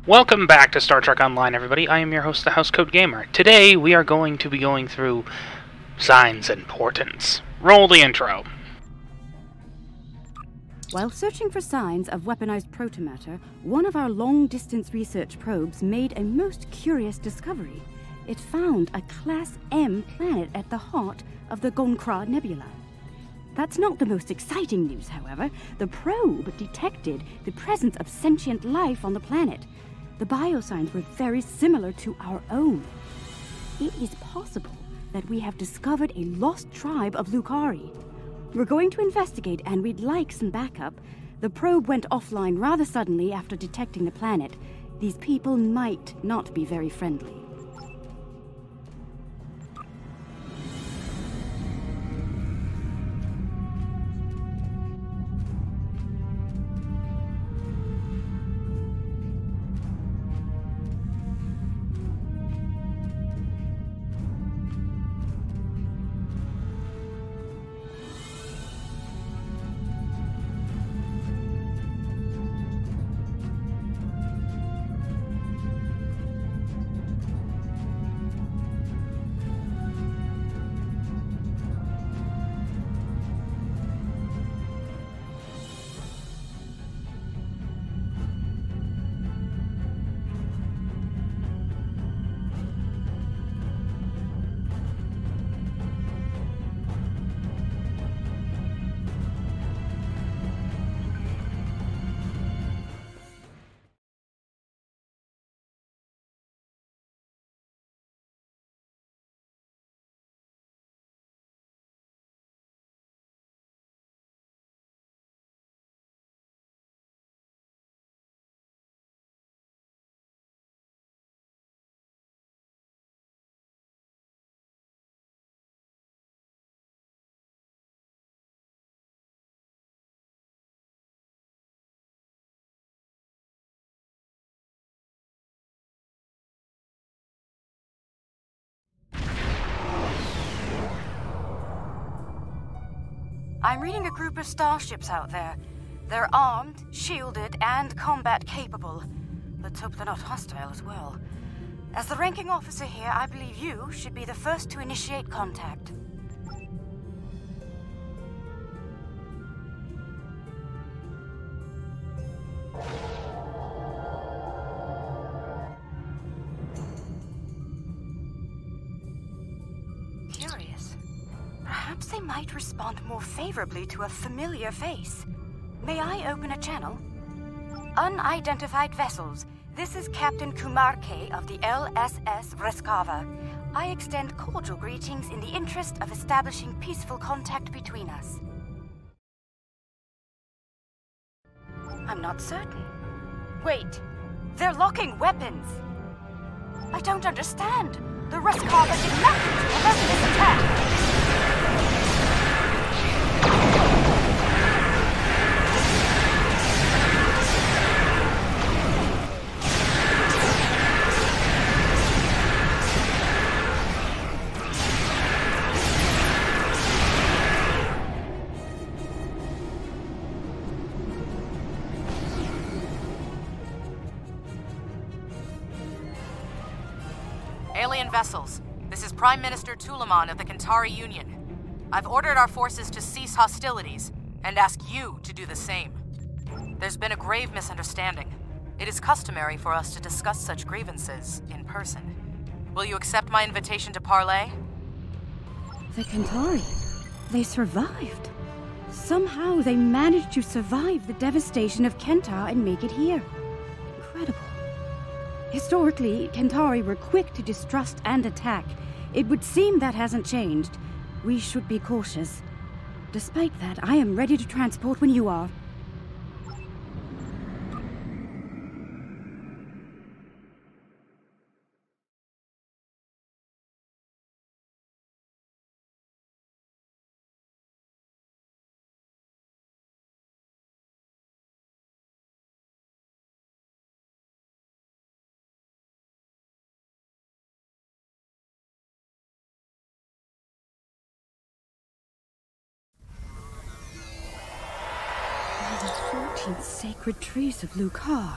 Welcome back to Star Trek Online, everybody. I am your host, the Housecoat Gamer. Today, we are going to be going through signs and portents. Roll the intro. While searching for signs of weaponized protomatter, one of our long-distance research probes made a most curious discovery. It found a Class M planet at the heart of the Gonkra Nebula. That's not the most exciting news, however. The probe detected the presence of sentient life on the planet. The biosigns were very similar to our own. It is possible that we have discovered a lost tribe of Lucari. We're going to investigate, and we'd like some backup. The probe went offline rather suddenly after detecting the planet. These people might not be very friendly. I'm reading a group of starships out there. They're armed, shielded, and combat capable. Let's hope they're not hostile as well. As the ranking officer here, I believe you should be the first to initiate contact. Curious. Perhaps they might respond more favorably to a familiar face. May I open a channel? Unidentified vessels. This is Captain Kumar K. of the LSS Reskava. I extend cordial greetings in the interest of establishing peaceful contact between us. I'm not certain. Wait, they're locking weapons. I don't understand. The Reskava did nothing to prevent this attack. Alien vessels, this is Prime Minister Tulaman of the Kantari Union. I've ordered our forces to cease hostilities and ask you to do the same. There's been a grave misunderstanding. It is customary for us to discuss such grievances in person. Will you accept my invitation to parley? The Kantari. They survived. Somehow they managed to survive the devastation of Kentar and make it here. Incredible. Historically, Kantari were quick to distrust and attack. It would seem that hasn't changed. We should be cautious. Despite that, I am ready to transport when you are. The 14 sacred trees of Lucar.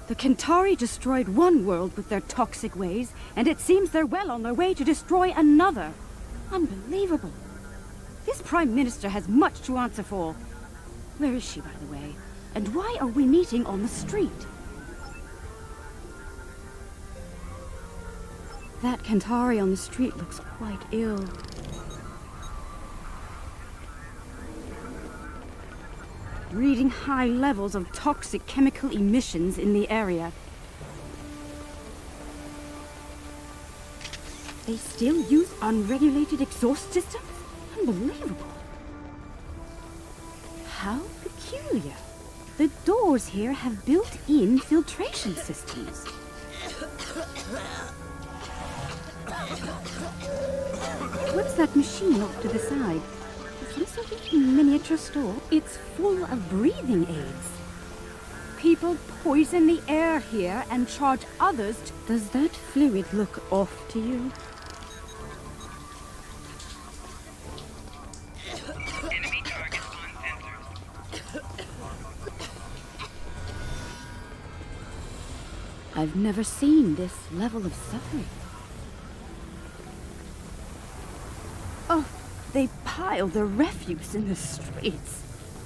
The Kentari destroyed one world with their toxic ways, and it seems they're well on their way to destroy another. Unbelievable. This Prime Minister has much to answer for. Where is she, by the way? And why are we meeting on the street? That Kentari on the street looks quite ill. Reading high levels of toxic chemical emissions in the area. They still use unregulated exhaust systems? Unbelievable. How peculiar. The doors here have built-in filtration systems. What's that machine off to the side? Some sort of miniature store. It's full of breathing aids. People poison the air here and charge others to... Does that fluid look off to you? Enemy targets on sensors. I've never seen this level of suffering. Oh, they pile their refuse in the streets.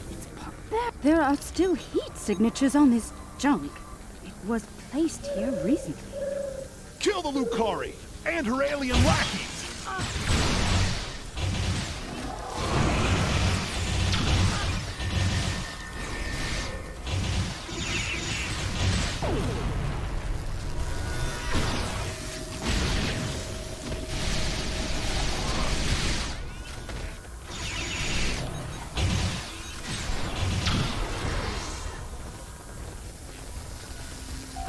It's barbaric. There are still heat signatures on this junk. It was placed here recently. Kill the Lucari and her alien lackeys!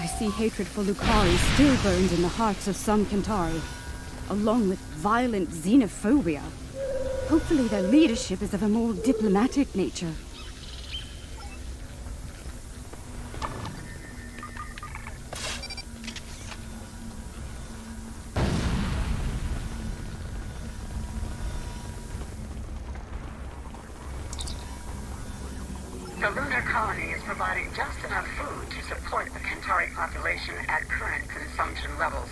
I see hatred for Lucari still burns in the hearts of some Kentari, along with violent xenophobia. Hopefully their leadership is of a more diplomatic nature. The lunar colony is providing just enough food to support the Kentari population at current consumption levels.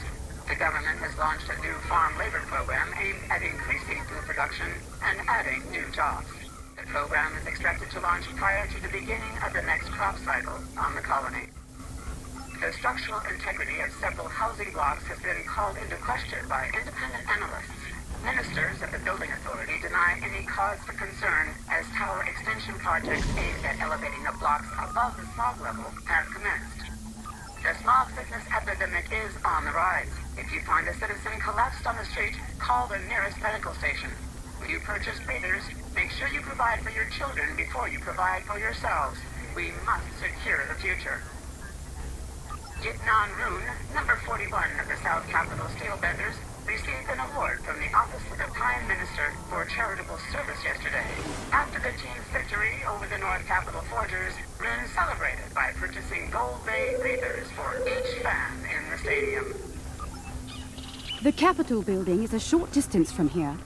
The government has launched a new farm labor program aimed at increasing food production and adding new jobs. The program is expected to launch prior to the beginning of the next crop cycle on the colony. The structural integrity of several housing blocks has been called into question by independent analysts. Ministers of the building authority deny any cause for concern as tower extension projects aimed at elevating the blocks above the smog level have commenced. The smog sickness epidemic is on the rise. If you find a citizen collapsed on the street, call the nearest medical station. When you purchase breathers, make sure you provide for your children before you provide for yourselves. We must secure the future. Jitnan Rune, number 41 of the South Capitol Steelbenders, received an award from the Office of the Prime Minister for charitable service yesterday. After the team's victory over the North Capitol Forgers, Rune celebrated by purchasing Gold Bay breathers for each fan in the stadium. The Capitol building is a short distance from here.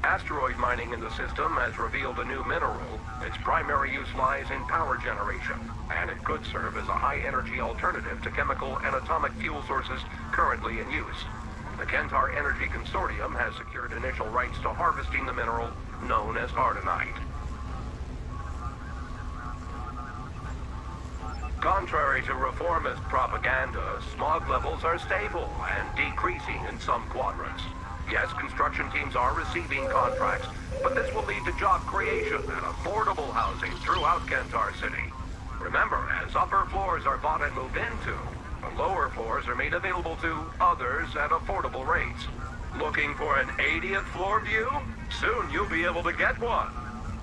Asteroid mining in the system has revealed a new mineral. Its primary use lies in power generation, and it could serve as a high-energy alternative to chemical and atomic fuel sources currently in use. The Kentar Energy Consortium has secured initial rights to harvesting the mineral known as Ardenite. Contrary to reformist propaganda, smog levels are stable and decreasing in some quadrants. Yes, construction teams are receiving contracts, but this will lead to job creation and affordable housing throughout Kentar City. Remember, as upper floors are bought and moved into, the lower floors are made available to others at affordable rates. Looking for an 80th floor view? Soon you'll be able to get one.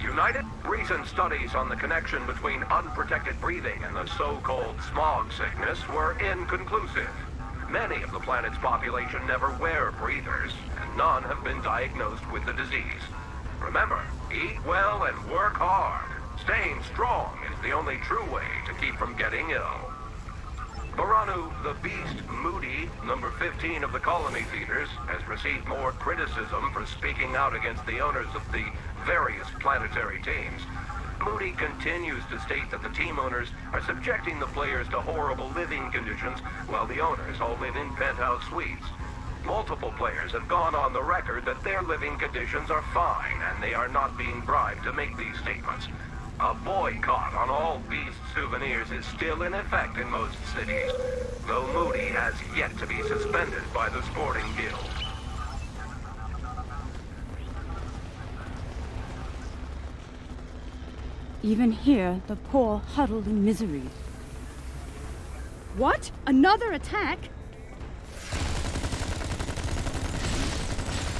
United? Recent studies on the connection between unprotected breathing and the so-called smog sickness were inconclusive. Many of the planet's population never wear breathers, and none have been diagnosed with the disease. Remember, eat well and work hard. Staying strong is the only true way to keep from getting ill. Baranu, the Beast Moody, number 15 of the colony feeders, has received more criticism for speaking out against the owners of the various planetary teams. Moody continues to state that the team owners are subjecting the players to horrible living conditions while the owners all live in penthouse suites. Multiple players have gone on the record that their living conditions are fine and they are not being bribed to make these statements. A boycott on all Beast souvenirs is still in effect in most cities, though Moody has yet to be suspended by the Sporting Guild. Even here, the poor huddle in misery. What? Another attack?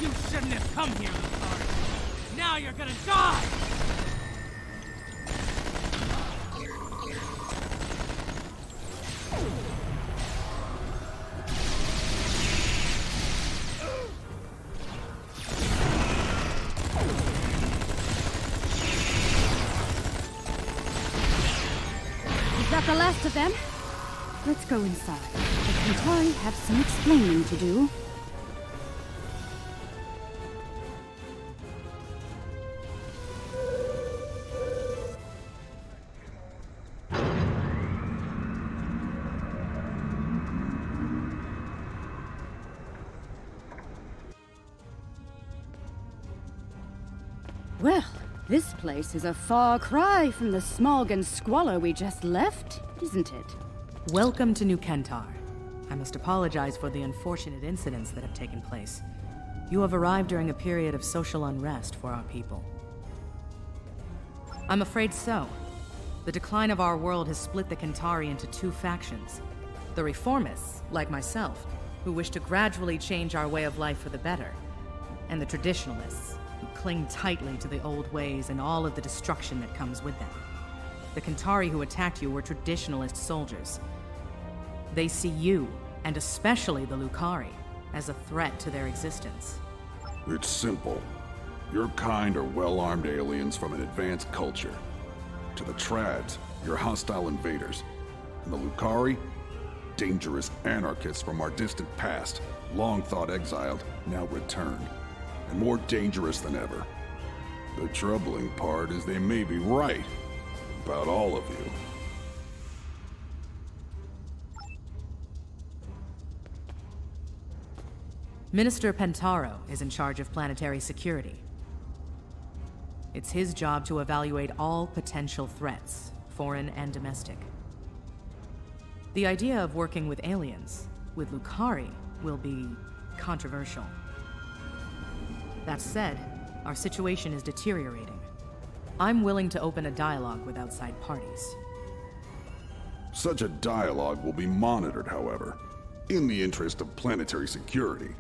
You shouldn't have come here, Lucard. Now you're gonna die! Is that the last of them? Let's go inside. The Centauri have some explaining to do. Well, this place is a far cry from the smog and squalor we just left, isn't it? Welcome to New Kentar. I must apologize for the unfortunate incidents that have taken place. You have arrived during a period of social unrest for our people. I'm afraid so. The decline of our world has split the Kentari into two factions. The reformists, like myself, who wish to gradually change our way of life for the better, and the traditionalists, who cling tightly to the old ways and all of the destruction that comes with them. The Kentari who attacked you were traditionalist soldiers. They see you, and especially the Lucari, as a threat to their existence. It's simple. Your kind are well-armed aliens from an advanced culture. To the Trads, you're hostile invaders. And the Lucari? Dangerous anarchists from our distant past, long thought exiled, now returned. And more dangerous than ever. The troubling part is they may be right about all of you. Minister Pentaro is in charge of planetary security. It's his job to evaluate all potential threats, foreign and domestic. The idea of working with aliens, with Lucari, will be controversial. That said, our situation is deteriorating. I'm willing to open a dialogue with outside parties. Such a dialogue will be monitored, however, in the interest of planetary security.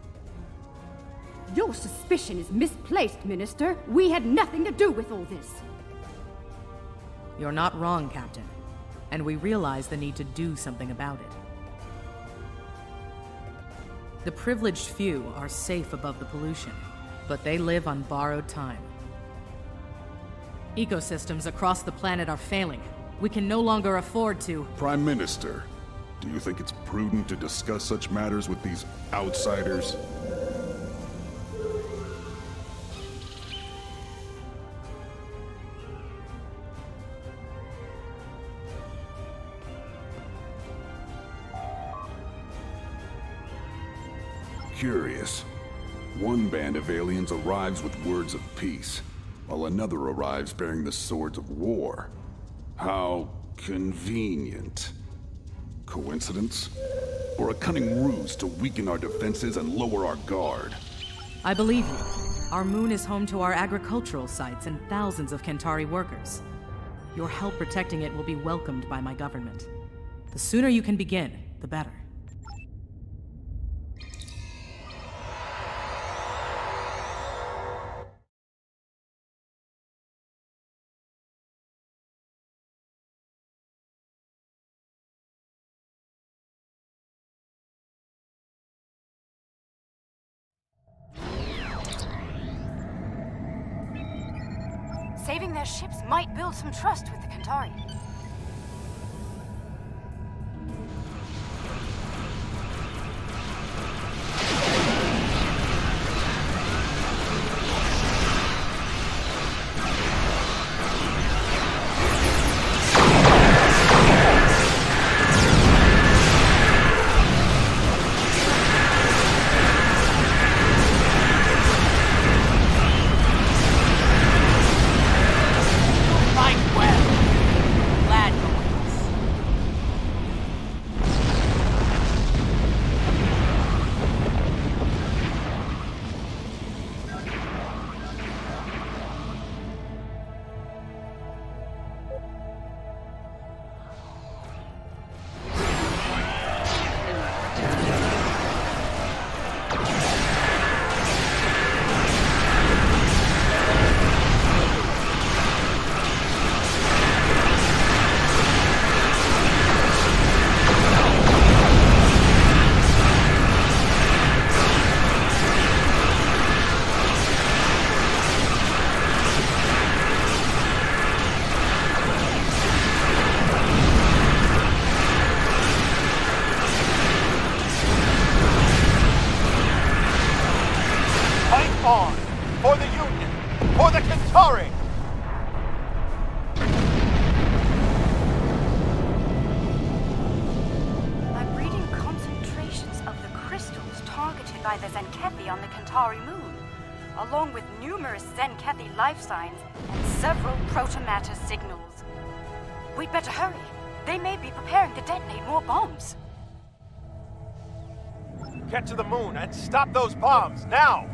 Your suspicion is misplaced, Minister. We had nothing to do with all this. You're not wrong, Captain. And we realize the need to do something about it. The privileged few are safe above the pollution, but they live on borrowed time. Ecosystems across the planet are failing. We can no longer afford to... Prime Minister, do you think it's prudent to discuss such matters with these outsiders? Curious. One band of aliens arrives with words of peace, while another arrives bearing the swords of war. How convenient. Coincidence? Or a cunning ruse to weaken our defenses and lower our guard? I believe you. Our moon is home to our agricultural sites and thousands of Kentari workers. Your help protecting it will be welcomed by my government. The sooner you can begin, the better. Saving their ships might build some trust with the Kentari. by the Zenkethi on the Kentari moon, along with numerous Zenkethi life signs and several protomatter signals. We'd better hurry. They may be preparing to detonate more bombs. Get to the moon and stop those bombs, now!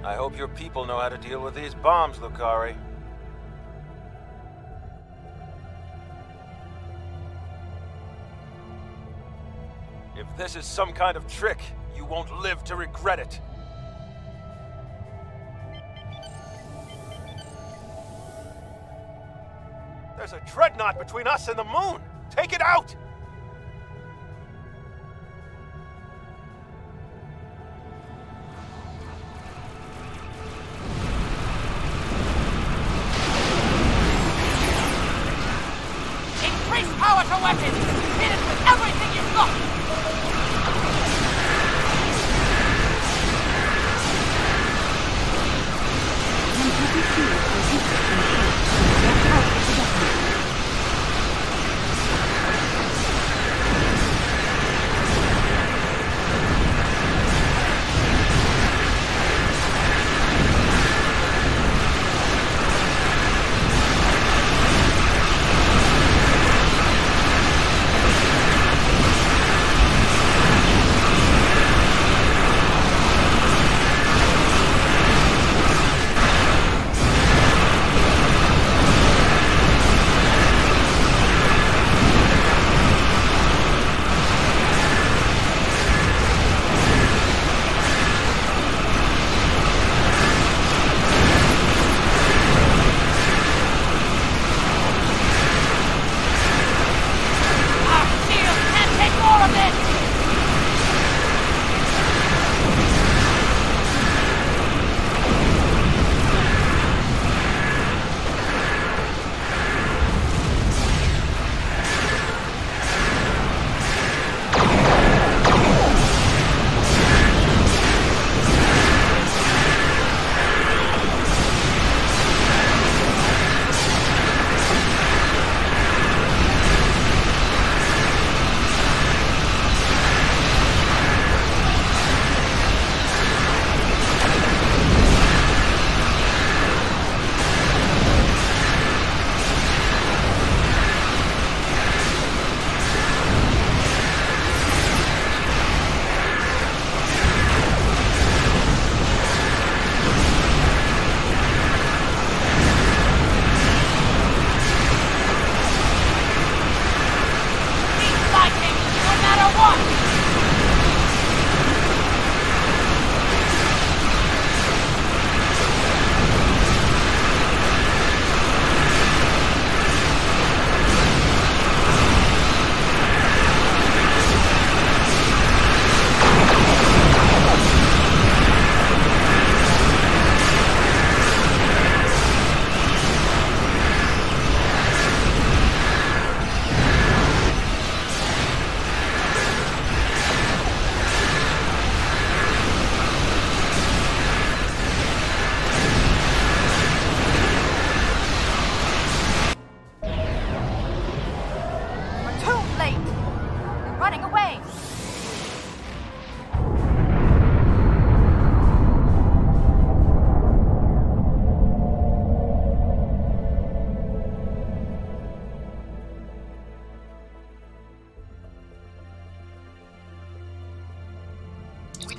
I hope your people know how to deal with these bombs, Lucari. If this is some kind of trick, you won't live to regret it. There's a dreadnought between us and the moon! Take it out! Increase power to weapons! Hit it with everything you've got!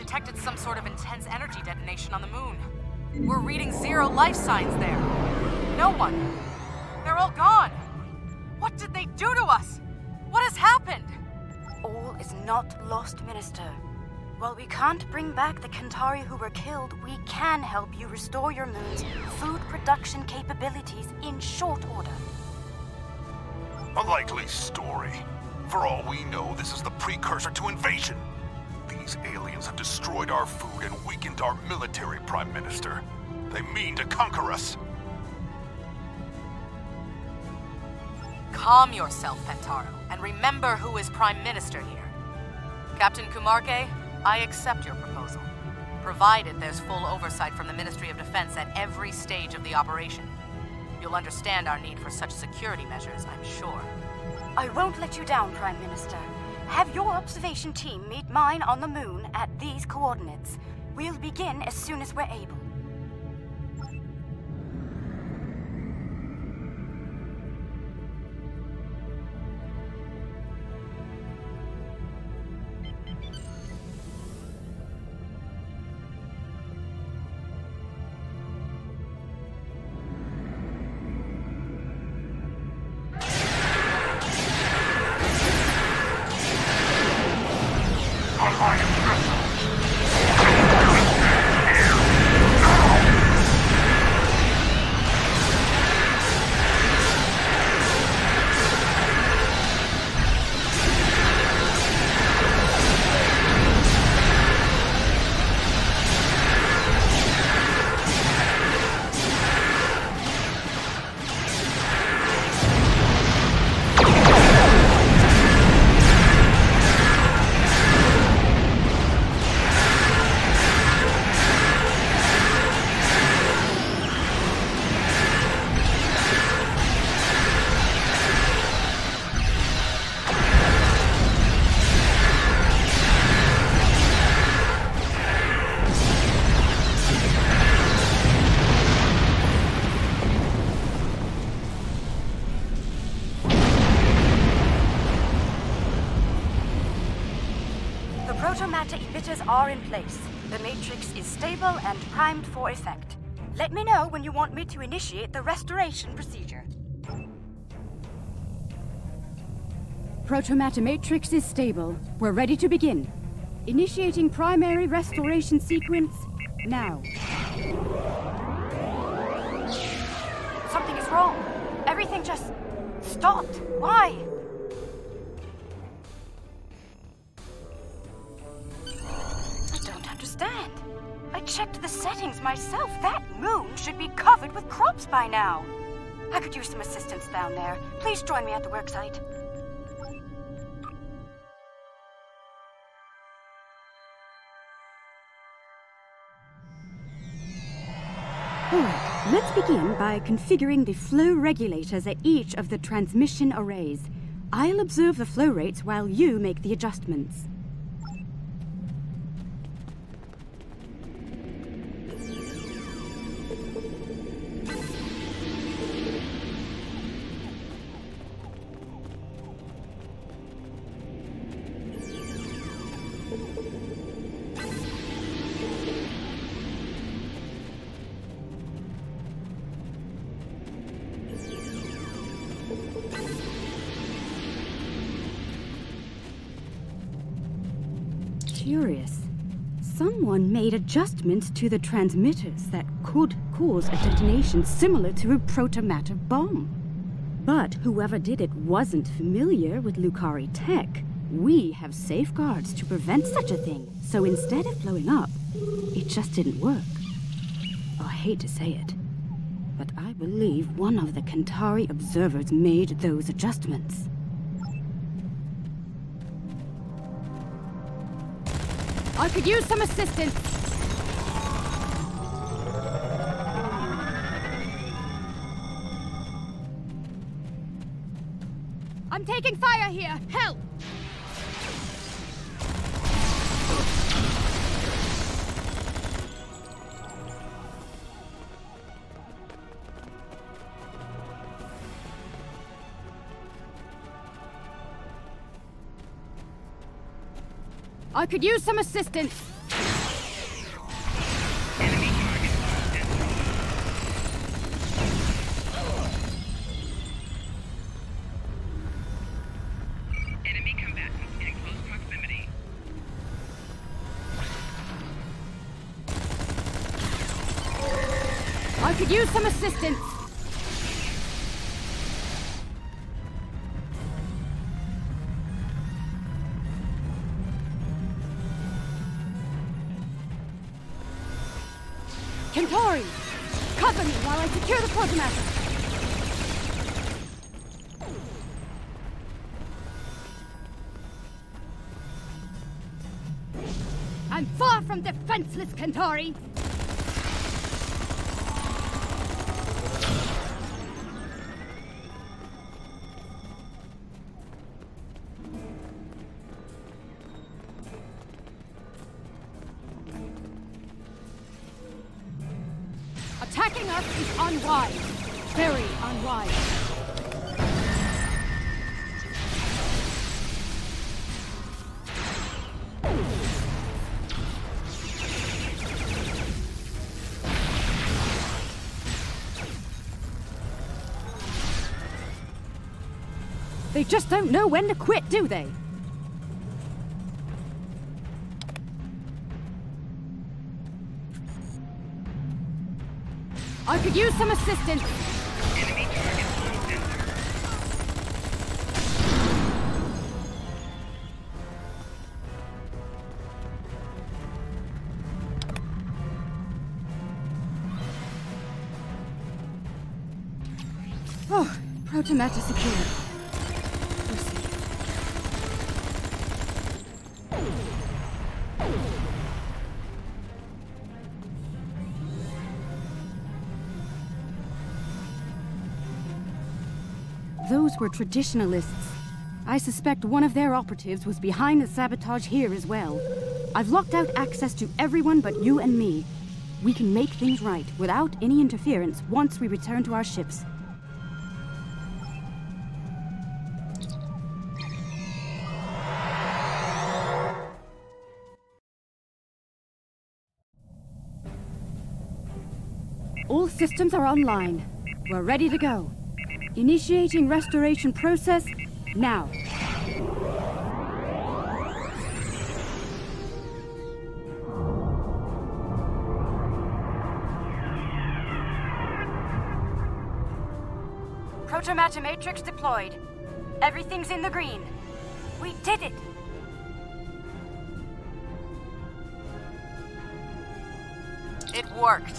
detected some sort of intense energy detonation on the moon. We're reading 0 life signs there. No one. They're all gone. What did they do to us? What has happened? All is not lost, Minister. While we can't bring back the Kentari who were killed, we can help you restore your moon's food production capabilities in short order. A likely story. For all we know, this is the precursor to invasion. These aliens have destroyed our food and weakened our military, Prime Minister. They mean to conquer us. Calm yourself, Pentaro, and remember who is Prime Minister here. Captain Kumarke, I accept your proposal, provided there's full oversight from the Ministry of Defense at every stage of the operation. You'll understand our need for such security measures, I'm sure. I won't let you down, Prime Minister. Have your observation team meet mine on the moon at these coordinates. We'll begin as soon as we're able. Protomatter emitters are in place. The matrix is stable and primed for effect. Let me know when you want me to initiate the restoration procedure. Protomatter matrix is stable. We're ready to begin. Initiating primary restoration sequence now. Something is wrong. Everything just stopped. Why? I checked the settings myself. That moon should be covered with crops by now. I could use some assistance down there. Please join me at the worksite. Alright, let's begin by configuring the flow regulators at each of the transmission arrays. I'll observe the flow rates while you make the adjustments. Curious. Someone made adjustments to the transmitters that could cause a detonation similar to a protomatter bomb. But whoever did it wasn't familiar with Lucari tech. We have safeguards to prevent such a thing, so instead of blowing up, it just didn't work. I hate to say it, but I believe one of the Kantari observers made those adjustments. I could use some assistance. I'm taking fire here. Help! I could use some assistance. Enemy target enemy combatants in close proximity. I could use some assistance. Kantari! Cover me while I secure the protomatter! I'm far from defenseless, Kantari! Attacking us is unwise. Very unwise. They just don't know when to quit, do they? I could use some assistance. Enemy target on center. Oh, Protomatter secured. Proceed. Those were traditionalists. I suspect one of their operatives was behind the sabotage here as well. I've locked out access to everyone but you and me. We can make things right without any interference once we return to our ships. All systems are online. We're ready to go. Initiating restoration process now. Protomatter matrix deployed. Everything's in the green. We did it! It worked.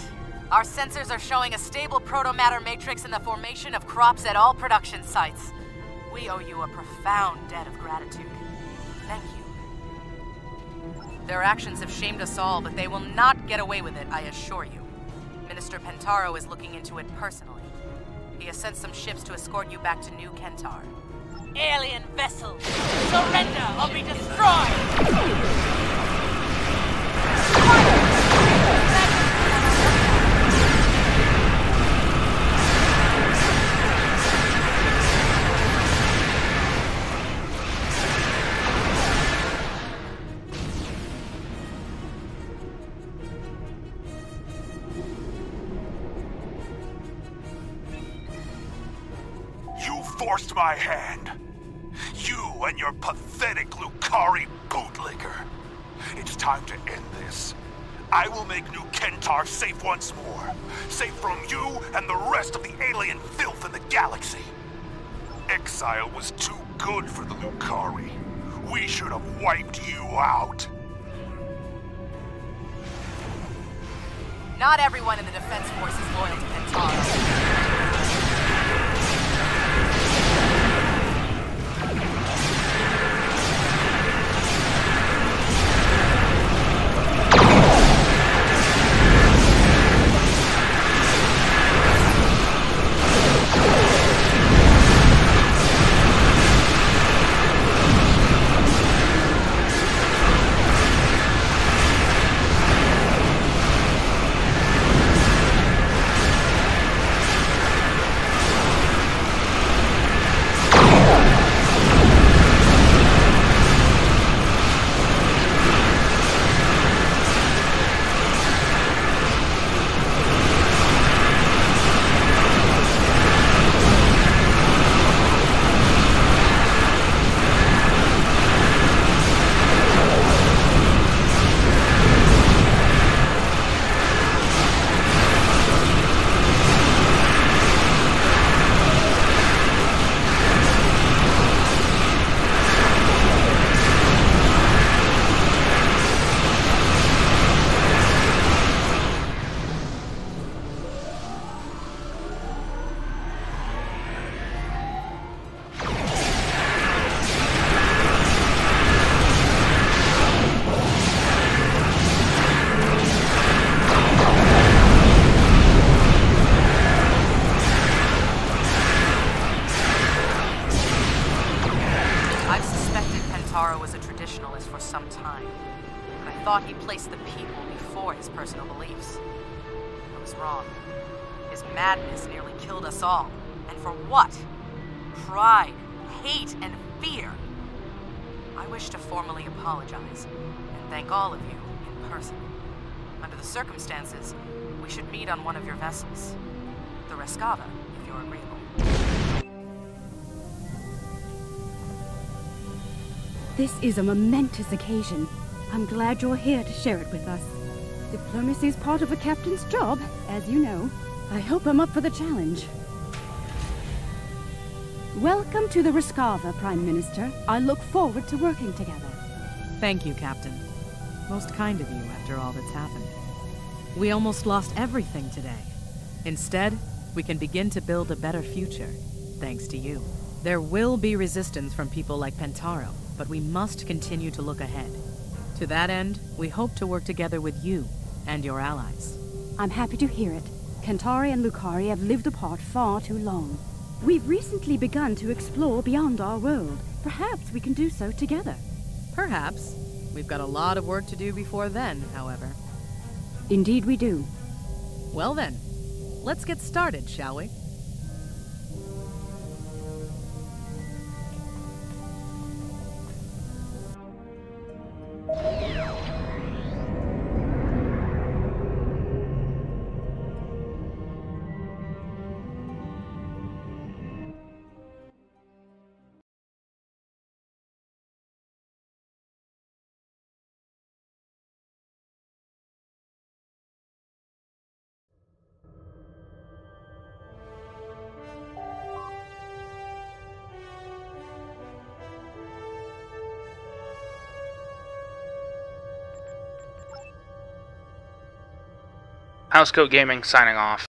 Our sensors are showing a stable protomatter matrix in the formation of crops at all production sites. We owe you a profound debt of gratitude. Thank you. Their actions have shamed us all, but they will not get away with it, I assure you. Minister Pentaro is looking into it personally. He has sent some ships to escort you back to New Kentar. Alien vessels! Surrender or be destroyed! You forced my hand. You and your pathetic Lucari bootlicker. It's time to end this. I will make New Kentar safe once more. Safe from you and the rest of the alien filth in the galaxy. Exile was too good for the Lucari. We should have wiped you out. Not everyone in the Defense Force is loyal to Pentaro. Kentar's madness nearly killed us all. And for what? Pride, hate, and fear. I wish to formally apologize and thank all of you in person. Under the circumstances, we should meet on one of your vessels. The Rescava, if you're agreeable. This is a momentous occasion. I'm glad you're here to share it with us. Diplomacy is part of a captain's job, as you know. I hope I'm up for the challenge. Welcome to the Rescava, Prime Minister. I look forward to working together. Thank you, Captain. Most kind of you after all that's happened. We almost lost everything today. Instead, we can begin to build a better future, thanks to you. There will be resistance from people like Pentaro, but we must continue to look ahead. To that end, we hope to work together with you and your allies. I'm happy to hear it. Kentari and Lucari have lived apart far too long. We've recently begun to explore beyond our world. Perhaps we can do so together. Perhaps. We've got a lot of work to do before then, however. Indeed we do. Well then, let's get started, shall we? Housecoat Gaming signing off.